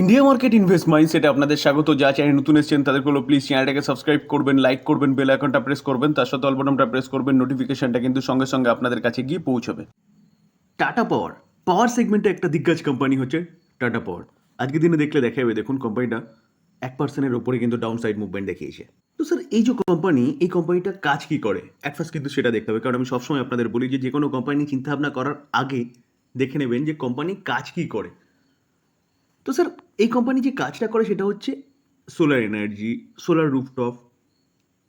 India market invest মাইন্ডসেটে আপনাদের স্বাগত। যা চ্যানেল নতুন এসেছেন তাদেরগুলো প্লিজ চ্যানেলটাকে সাবস্ক্রাইব করবেন, লাইক করবেন, বেল আইকনটা প্রেস করবেন, তার সাথে অল বাটনটা প্রেস করবেন। নোটিফিকেশনটা কিন্তু সঙ্গে সঙ্গে আপনাদের কাছে গিয়ে পৌঁছবে। টাটা পাওয়ার পাওয়ার সেগমেন্টে একটা দিগ্গজ কোম্পানি হচ্ছে টাটা পাওয়ার। আজকের দিনে দেখলে দেখা যাবে, দেখুন কোম্পানিটা 1% ওপরে কিন্তু ডাউন সাইড মুভমেন্ট দেখিয়েছে। তো স্যার এই যে কোম্পানি, এই কোম্পানিটা কাজ কি করে অ্যাট ফার্স্ট কিন্তু সেটা দেখতে হবে। কারণ আমি সবসময় আপনাদের বলি যে কোনো কোম্পানি চিন্তাভাবনা করার আগে দেখে নেবেন যে কোম্পানি কাজ কি করে। তো স্যার এই কোম্পানি যে কাজটা করে সেটা হচ্ছে সোলার এনার্জি, সোলার রুফটপ,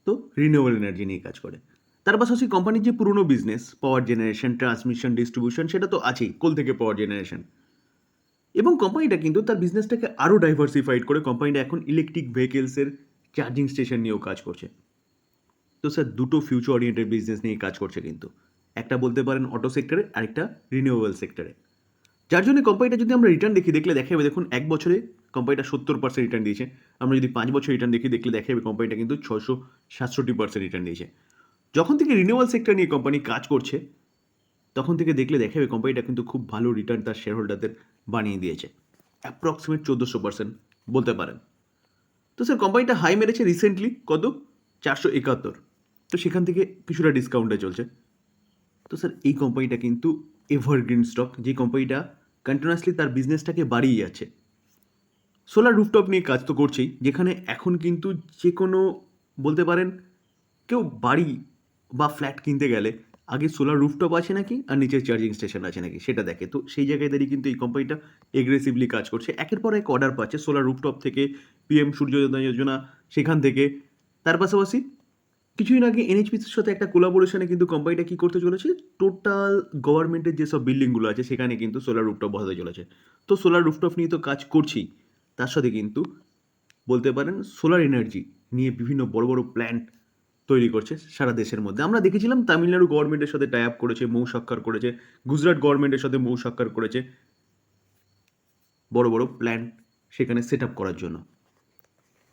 তো রিনিউয়েবল এনার্জি নিয়ে কাজ করে। তার পাশাপাশি কোম্পানির যে পুরনো বিজনেস পাওয়ার জেনারেশন, ট্রান্সমিশন, ডিস্ট্রিবিউশন, সেটা তো আছেই, কোল থেকে পাওয়ার জেনারেশন। এবং কোম্পানিটা কিন্তু তার বিজনেসটাকে আরও ডাইভার্সিফাইড করে কোম্পানিটা এখন ইলেকট্রিক ভেহিকেলসের চার্জিং স্টেশন নিয়েও কাজ করছে। তো স্যার দুটো ফিউচার ওরিয়েন্টেড বিজনেস নিয়ে কাজ করছে কিন্তু, একটা বলতে পারেন অটো সেক্টরে, আরেকটা রিনিউয়েবল সেক্টরে। যার জন্য কোম্পানিটা যদি আমরা রিটার্ন দেখলে দেখা যাবে, দেখুন 1 বছরে কোম্পানিটা 70% রিটার্ন দিয়েছে। আমরা যদি 5 বছর রিটার্ন দেখলে দেখা যাবে কোম্পানিটা কিন্তু 667% রিটার্ন দিয়েছে। যখন থেকে রিনিউয়াল সেক্টর নিয়ে কোম্পানি কাজ করছে তখন থেকে দেখলে দেখা যাবে কোম্পানিটা কিন্তু খুব ভালো রিটার্ন তার শেয়ার হোল্ডারদের বানিয়ে দিয়েছে, অ্যাপ্রক্সিমেট 1400% বলতে পারেন। তো স্যার কোম্পানিটা হাই মেরেছে রিসেন্টলি কত, 471। তো সেখান থেকে কিছুটা ডিসকাউন্টে চলছে। তো স্যার এই কোম্পানিটা কিন্তু এভারগ্রিন স্টক, যে কোম্পানিটা কন্টিনিউয়াসলি তার বিজনেসটাকে বাড়িয়ে যাচ্ছে। সোলার রুফটপ নিয়ে কাজ তো করছেই, যেখানে এখন কিন্তু যে কোনো বলতে পারেন কেউ বাড়ি বা ফ্ল্যাট কিনতে গেলে আগে সোলার রুফটপ আছে নাকি আর নিচে চার্জিং স্টেশন আছে নাকি সেটা দেখে। তো সেই জায়গায় দাঁড়িয়ে কিন্তু এই কোম্পানিটা এগ্রেসিভলি কাজ করছে, একের পর এক অর্ডার পাচ্ছে সোলার রুফটপ থেকে, পিএম সূর্যোদয় যোজনা সেখান থেকে। তার পাশাপাশি কিছুদিন আগে এনএইচপিসির সাথে একটা কোলাবোরেশনে কিন্তু কোম্পানিটা কী করতে চলেছে, টোটাল গভর্নমেন্টের যেসব বিল্ডিংগুলো আছে সেখানে কিন্তু সোলার রুফটপ বসাতে চলেছে। তো সোলার রুফটপ নিয়ে তো কাজ করছেই, তার সাথে কিন্তু বলতে পারেন সোলার এনার্জি নিয়ে বিভিন্ন বড় বড় প্ল্যান্ট তৈরি করছে সারা দেশের মধ্যে। আমরা দেখেছিলাম তামিলনাড়ু গভর্নমেন্টের সাথে টাই আপ করেছে, মৌ সাক্ষর করেছে, গুজরাট গভর্নমেন্টের সাথে মৌ সাক্ষর করেছে বড় বড় প্ল্যান্ট সেখানে সেট আপ করার জন্য।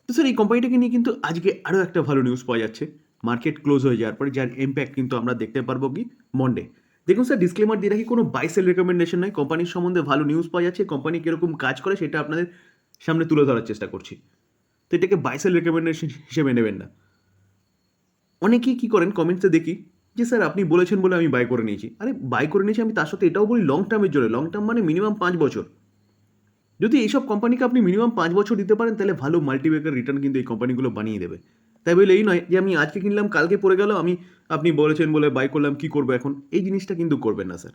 তো স্যার এই কোম্পানিটাকে নিয়ে কিন্তু আজকে আরও একটা ভালো নিউজ পাওয়া যাচ্ছে মার্কেট ক্লোজ হয়ে যাওয়ার পরে, যার ইম্প্যাক্ট কিন্তু আমরা দেখতে পারবো কি মন্ডে। দেখুন স্যার, ডিসক্লেমার দিয়ে রাখি, কোনো বাই সেল রেকমেন্ডেশন নয়, কোম্পানির সম্বন্ধে ভালো নিউজ পাওয়া যাচ্ছে, কোম্পানি কীরকম কাজ করে সেটা আপনাদের সামনে তুলে ধরার চেষ্টা করছি। তো এটাকে বাই সেল রেকমেন্ডেশন হিসেবে নেবেন না। অনেকেই কী করেন কমেন্টসে দেখি যে স্যার আপনি বলেছেন বলে আমি বাই করে নিয়েছি। আরে বাই করে নিয়েছি, আমি তার সাথে এটাও বলি লং টার্মের জন্য। লং টার্ম মানে মিনিমাম 5 বছর। যদি এইসব কোম্পানিকে আপনি মিনিমাম 5 বছর দিতে পারেন তাহলে ভালো মাল্টিব্যাগের রিটার্ন কিন্তু এই কোম্পানিগুলো বানিয়ে দেবে। তাই বলে এই নয় যে আমি আজকে কিনলাম কালকে পড়ে গেল, আপনি বলেছেন বলে বাই করলাম, কী করবো এখন, এই জিনিসটা কিন্তু করবেন না স্যার।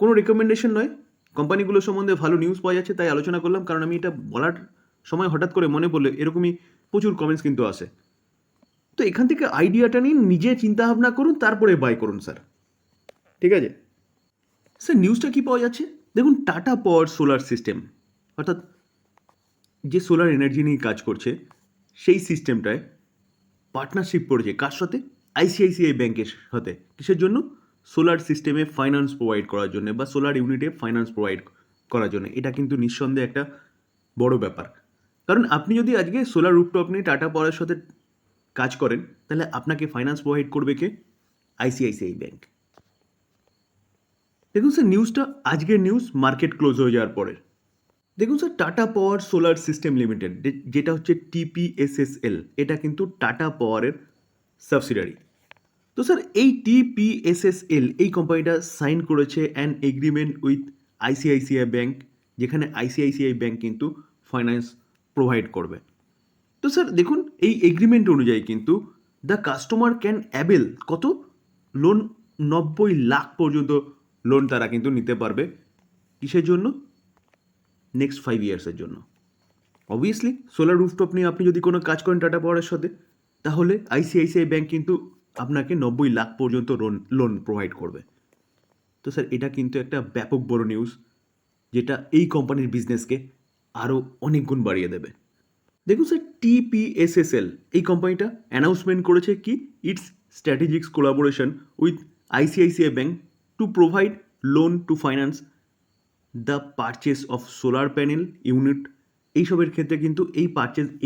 কোনো রেকমেন্ডেশন নয়, কোম্পানিগুলোর সম্বন্ধে ভালো নিউজ পাওয়া যাচ্ছে তাই আলোচনা করলাম, কারণ আমি এটা বলার সময় হঠাৎ করে মনে পড়লে এরকমই প্রচুর কমেন্টস কিন্তু আসে। তো এখান থেকে আইডিয়াটা নিন, নিজে চিন্তাভাবনা করুন, তারপরে বাই করুন স্যার, ঠিক আছে? স্যার নিউজটা কী পাওয়া যাচ্ছে দেখুন, টাটা পাওয়ার সোলার সিস্টেম, অর্থাৎ যে সোলার এনার্জি নিয়ে কাজ করছে সেই সিস্টেমটায় পার্টনারশিপ করেছে কার সাথে, আইসিআইসিআই ব্যাংকের সাথে। কিসের জন্য? সোলার সিস্টেমে ফাইন্যান্স প্রোভাইড করার জন্য বা সোলার ইউনিটে ফাইন্যান্স প্রোভাইড করার জন্য। এটা কিন্তু নিঃসন্দেহে একটা বড় ব্যাপার, কারণ আপনি যদি আজকে সোলার রুফটপ নিয়ে টাটা পাওয়ারের সাথে কাজ করেন তাহলে আপনাকে ফাইন্যান্স প্রোভাইড করবে কে? ICICI bank. দেখুন স্যার নিউজটা আজকের নিউজ মার্কেট ক্লোজ হয়ে যাওয়ার পরে। দেখুন sir, Tata power solar system limited, যেটা হচ্ছে টিপিএসএসএল, এটা কিন্তু টাটা পাওয়ারের সাবসিডারি। তো স্যার এই টিপিএসএসএল এই কোম্পানিটা সাইন করেছে an agreement with ICICI bank, যেখানে আইসিআইসিআই ব্যাংক কিন্তু ফাইন্যান্স প্রোভাইড করবে। তো স্যার দেখুন এই এগ্রিমেন্ট অনুযায়ী কিন্তু দ্য কাস্টমার ক্যান অ্যাবেল কত লোন, 90 লাখ পর্যন্ত লোন তারা কিন্তু নিতে পারবে। কিসের জন্য? নেক্সট 5 ইয়ার্সের জন্য। অবভিয়াসলি সোলার রুফটপ নিয়ে আপনি যদি কোনো কাজ করেন টাটা পাওয়ারের সাথে, তাহলে আইসিআইসিআই ব্যাংক কিন্তু আপনাকে 90 লাখ পর্যন্ত লোন প্রোভাইড করবে। তো স্যার এটা কিন্তু একটা ব্যাপক বড় নিউজ, যেটা এই কোম্পানির বিজনেসকে আরও অনেক গুণ বাড়িয়ে দেবে। দেখুন স্যার, টিপিএসএসএল এই কোম্পানিটা অ্যানাউন্সমেন্ট করেছে কি it's strategic collaboration with ICICI bank to provide loan two finance the purchase of solar panel unit. এইসবের ক্ষেত্রে কিন্তু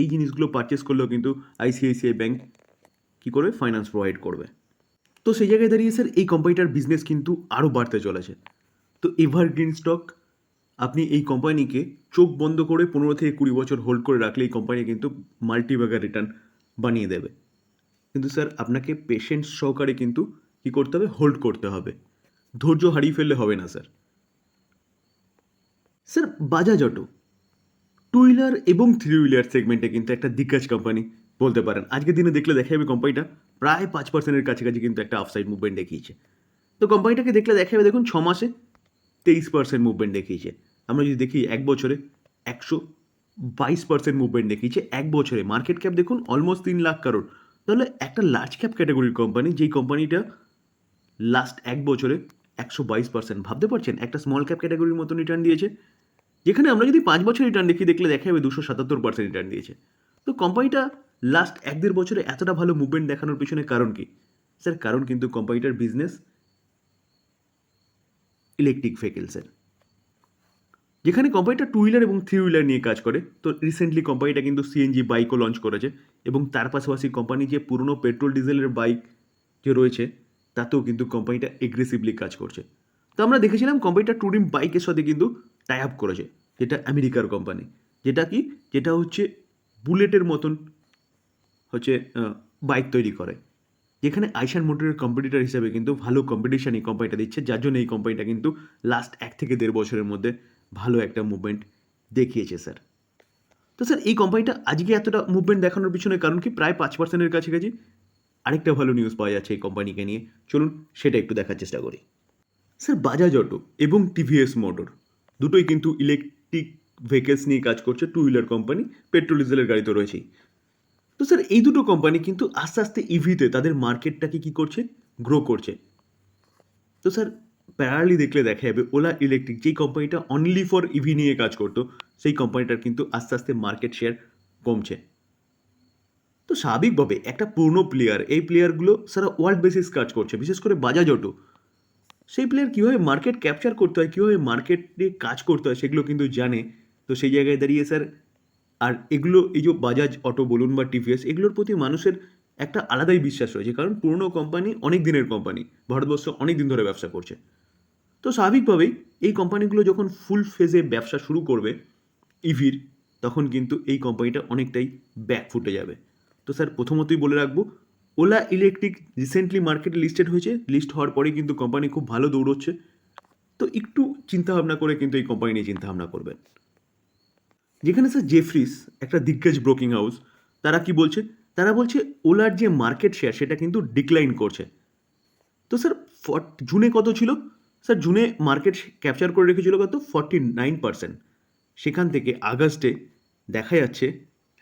এই জিনিসগুলো পারচেস করলেও কিন্তু আইসিআইসিআই ব্যাংক কী করবে? ফাইন্যান্স প্রোভাইড করবে। তো সেই জায়গায় দাঁড়িয়ে স্যার এই কোম্পানিটার বিজনেস কিন্তু আরও বাড়তে চলেছে। তো এভারগ্রিন স্টক, আপনি এই কোম্পানিকে চোখ বন্ধ করে 15 থেকে 20 বছর হোল্ড করে রাখলে এই কোম্পানি কিন্তু মাল্টিব্যাগার রিটার্ন বানিয়ে দেবে। কিন্তু স্যার আপনাকে পেশেন্স সহকারে কিন্তু কী করতে হবে, হোল্ড করতে হবে। ধৈর্য হারিয়ে ফেললে হবে না sir. Sir Bajaj auto two wheeler এবং থ্রি হুইলার সেগমেন্টে কিন্তু একটা দিগ্গজ কোম্পানি বলতে পারেন। আজকের দিনে দেখলে দেখা যাবে কোম্পানিটা প্রায় 5%-এর কাছাকাছি কিন্তু একটা আপসাইড মুভমেন্ট দেখিয়েছে। তো কোম্পানিটাকে দেখলে দেখা যাবে দেখুন 6 মাসে 23% মুভমেন্ট দেখিয়েছে। আমরা যদি দেখি 1 বছরে 122% মুভমেন্ট দেখিয়েছে 1 বছরে। মার্কেট ক্যাপ দেখুন অলমোস্ট 3 লাখ কারোর। তাহলে একটা লার্জ ক্যাপ ক্যাটাগরির কোম্পানি, যেই কোম্পানিটা লাস্ট 1 বছরে 122%, ভাবতে পারছেন একটা স্মল ক্যাপ ক্যাটাগরির মতো রিটার্ন দিয়েছে। যেখানে আমরা যদি 5 বছর রিটার্ন দেখি দেখলে দেখা যাবে 277% রিটার্ন দিয়েছে। তো কোম্পানিটা লাস্ট 1-1.5 বছরে এতটা ভালো মুভমেন্ট দেখানোর পিছনে কারণ কি? স্যার কারণ কিন্তু কোম্পানিটার বিজনেস ইলেকট্রিক ভেহিকেলসের, যেখানে কোম্পানিটা টু হুইলার এবং থ্রি হুইলার নিয়ে কাজ করে। তো রিসেন্টলি কোম্পানিটা কিন্তু সিএনজি বাইকও লঞ্চ করেছে এবং তার পাশাপাশি কোম্পানি যে পুরনো পেট্রোল ডিজেলের বাইক যে রয়েছে তাতেও কিন্তু কোম্পানিটা এগ্রেসিভলি কাজ করছে। তো আমরা দেখেছিলাম কোম্পানিটা টুরিং বাইকের সাথে কিন্তু টাই আপ করেছে, যেটা আমেরিকার কোম্পানি, যেটা হচ্ছে বুলেটের মতন হচ্ছে বাইক তৈরি করে, যেখানে আইশান মোটরের কম্পিটিটর হিসেবে কিন্তু ভালো কম্পিটিশন এই কোম্পানিটা দিচ্ছে, যার জন্য এই কোম্পানিটা কিন্তু লাস্ট 1 থেকে 1.5 বছরের মধ্যে ভালো একটা মুভমেন্ট দেখিয়েছে স্যার। তো স্যার এই কোম্পানিটা আজকে এতটা মুভমেন্ট দেখানোর পিছনে কারণ কি? প্রায় 5%-এর কাছাকাছি আরেকটা ভালো নিউজ পাওয়া যাচ্ছে এই কোম্পানিকে নিয়ে। চলুন সেটা একটু দেখার চেষ্টা করি। স্যার বাজাজ অটো এবং টিভিএস মোটর দুটোই কিন্তু ইলেকট্রিক ভেহিকেলস নিয়ে কাজ করছে, টু হুইলার কোম্পানি, পেট্রোল ডিজেলের গাড়ি তো রয়েছেই। তো স্যার এই দুটো কোম্পানি কিন্তু আস্তে আস্তে ইভিতে তাদের মার্কেটটাকে কী করছে, গ্রো করছে। তো স্যার প্যারালি দেখলে দেখা যাবে ওলা ইলেকট্রিক, যেই কোম্পানিটা অনলি ফর ইভি নিয়ে কাজ করতো, সেই কোম্পানিটার কিন্তু আস্তে আস্তে মার্কেট শেয়ার কমছে। তো স্বাভাবিকভাবে একটা পুরনো প্লেয়ার, এই প্লেয়ারগুলো সারা ওয়ার্ল্ড বেসিস কাজ করছে, বিশেষ করে বাজাজ অটো, সেই প্লেয়ার কীভাবে মার্কেট ক্যাপচার করতে হয়, কীভাবে মার্কেটে কাজ করতে হয় সেগুলো কিন্তু জানে। তো সেই জায়গায় দাঁড়িয়ে স্যার আর এগুলো এই যে বাজাজ অটো বলুন বা টিভিএস, এগুলোর প্রতি মানুষের একটা আলাদাই বিশ্বাস রয়েছে, কারণ পুরনো কোম্পানি, অনেক দিনের কোম্পানি, ভারতবর্ষ অনেক দিন ধরে ব্যবসা করছে। তো স্বাভাবিকভাবেই এই কোম্পানিগুলো যখন ফুল ফেজে ব্যবসা শুরু করবে ইভির, তখন কিন্তু এই কোম্পানিটা অনেকটাই ব্যাক ফুটে যাবে। তো স্যার প্রথমতই বলে রাখবো, ওলা ইলেকট্রিক রিসেন্টলি মার্কেটে লিস্টেড হয়েছে, লিস্ট হওয়ার পরেই কিন্তু কোম্পানি খুব ভালো দৌড়চ্ছে। তো একটু চিন্তাভাবনা করে কিন্তু এই কোম্পানি নিয়ে চিন্তাভাবনা করবেন। যেখানে স্যার জেফ্রিস, একটা দিগ্গজ ব্রোকিং হাউস, তারা কি বলছে? তারা বলছে ওলার যে মার্কেট শেয়ার সেটা কিন্তু ডিক্লাইন করছে। তো স্যার জুনে কত ছিল? স্যার জুনে মার্কেট ক্যাপচার করে রেখেছিল কত? 49%। সেখান থেকে আগস্টে দেখা যাচ্ছে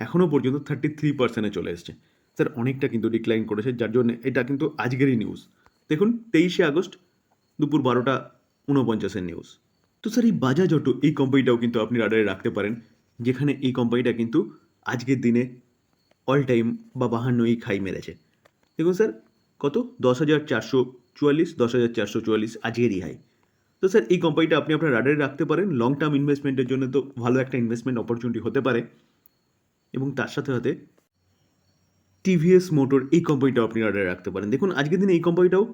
এখনও পর্যন্ত 33%-এ চলে এসছে। স্যার অনেকটা কিন্তু ডিক্লাইন করেছে, যার জন্য এটা কিন্তু আজকেরই নিউজ। দেখুন 23 আগস্ট দুপুর 12টা 49-এর নিউজ। তো স্যার এই বাজাজ অটো, এই কোম্পানিটাও কিন্তু আপনি রাডারে রাখতে পারেন, যেখানে এই কোম্পানিটা কিন্তু আজকের দিনে অল টাইম বা 52 হাই মেরেছে। দেখুন স্যার কত? 10,444, 10,444 আজকেরই হাই। তো স্যার এই কোম্পানিটা আপনি আপনার রাডারে রাখতে পারেন, লং টার্ম ইনভেস্টমেন্টের জন্য তো ভালো একটা ইনভেস্টমেন্ট অপরচুনিটি হতে পারে। এবং তার সাথে সাথে টিভিএস মোটর, এই কোম্পানিটাও আপনি রাডারে রাখতে পারেন। দেখুন আজকের দিনে এই কোম্পানিটাও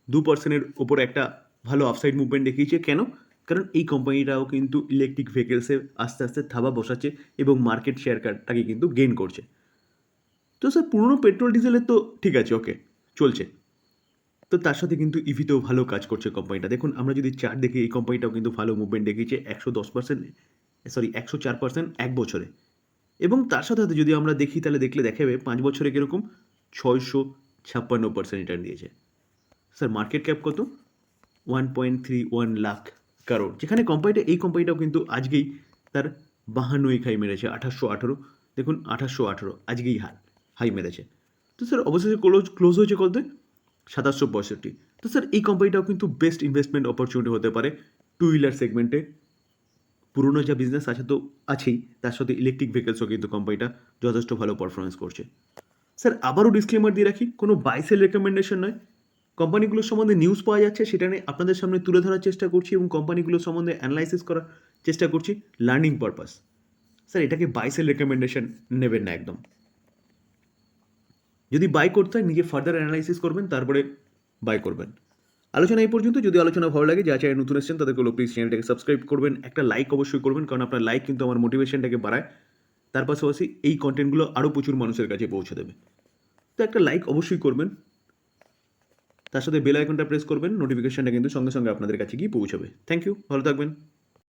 2%-এর ওপর একটা ভালো আপসাইড মুভমেন্ট দেখিয়েছে। কেন? কারণ এই কোম্পানিটাও কিন্তু ইলেকট্রিক ভেহিকেলসে আস্তে আস্তে থাবা বসাচ্ছে এবং মার্কেট শেয়ারটাকে কিন্তু গেইন করছে। তো স্যার পুরনো পেট্রোল ডিজেলের তো ঠিক আছে, ওকে, চলছে। তো তার সাথে কিন্তু ইভিতেও ভালো কাজ করছে কোম্পানিটা। দেখুন আমরা যদি চার্ট দেখি, এই কোম্পানিটাও কিন্তু ভালো মুভমেন্ট দেখিয়েছে 104% 1 বছরে। এবং তার সাথে সাথে যদি আমরা দেখি তাহলে দেখা যাবে 5 বছরে কীরকম 656% রিটার্ন দিয়েছে। স্যার মার্কেট ক্যাপ কত? 1.31 লাখ কারোর, যেখানে এই কোম্পানিটাও কিন্তু আজকেই তার 52 হাই মেরেছে, 2818। দেখুন 2818 আজকেই হাই মেরেছে। তো স্যার অবশেষে ক্লোজ হয়েছে কত? 2765। তো স্যার এই কোম্পানিটাও কিন্তু বেস্ট ইনভেস্টমেন্ট অপরচুনিটি হতে পারে টু হুইলার সেগমেন্টে। পুরনো যা বিজনেস আছে তো আছেই, তার সাথে ইলেকট্রিক ভেহিকেলসও কিন্তু কোম্পানিটা যথেষ্ট ভালো পারফরমেন্স করছে। স্যার আবারও ডিসক্লেমার দিয়ে রাখি, কোনো বাই সেল রেকমেন্ডেশন নয়। কোম্পানিগুলোর সম্বন্ধে নিউজ পাওয়া যাচ্ছে, সেটা নিয়ে আপনাদের সামনে তুলে ধরার চেষ্টা করছি এবং কোম্পানিগুলোর সম্বন্ধে অ্যানালাইসিস করার চেষ্টা করছি লার্নিং পারপাস। স্যার এটাকে বাই সেল রেকমেন্ডেশন নেবেন না একদম। যদি বাই করতে হয় নিজে ফার্দার অ্যানালাইসিস করবেন, তারপরে বাই করবেন। আলোচনা এই পর্যন্ত। যদি আলোচনা ভালো লাগে, যা চ্যানেল নতুন এসেছেন তাদেরকে প্লিজ চ্যানেলটাকে সাবস্ক্রাইব করবেন, একটা লাইক অবশ্যই করবেন, কারণ আপনার লাইক কিন্তু আমার মোটিভেশনটাকে বাড়ায়, তার পাশাপাশি এই কন্টেন্টগুলো আরও প্রচুর মানুষের কাছে পৌঁছে দেবে। তো একটা লাইক অবশ্যই করবেন, তার সাথে বেল আইকনটা প্রেস করবেন, নোটিফিকেশনটা কিন্তু সঙ্গে সঙ্গে আপনাদের কাছে গিয়ে পৌঁছাবে। থ্যাংক ইউ, ভালো থাকবেন।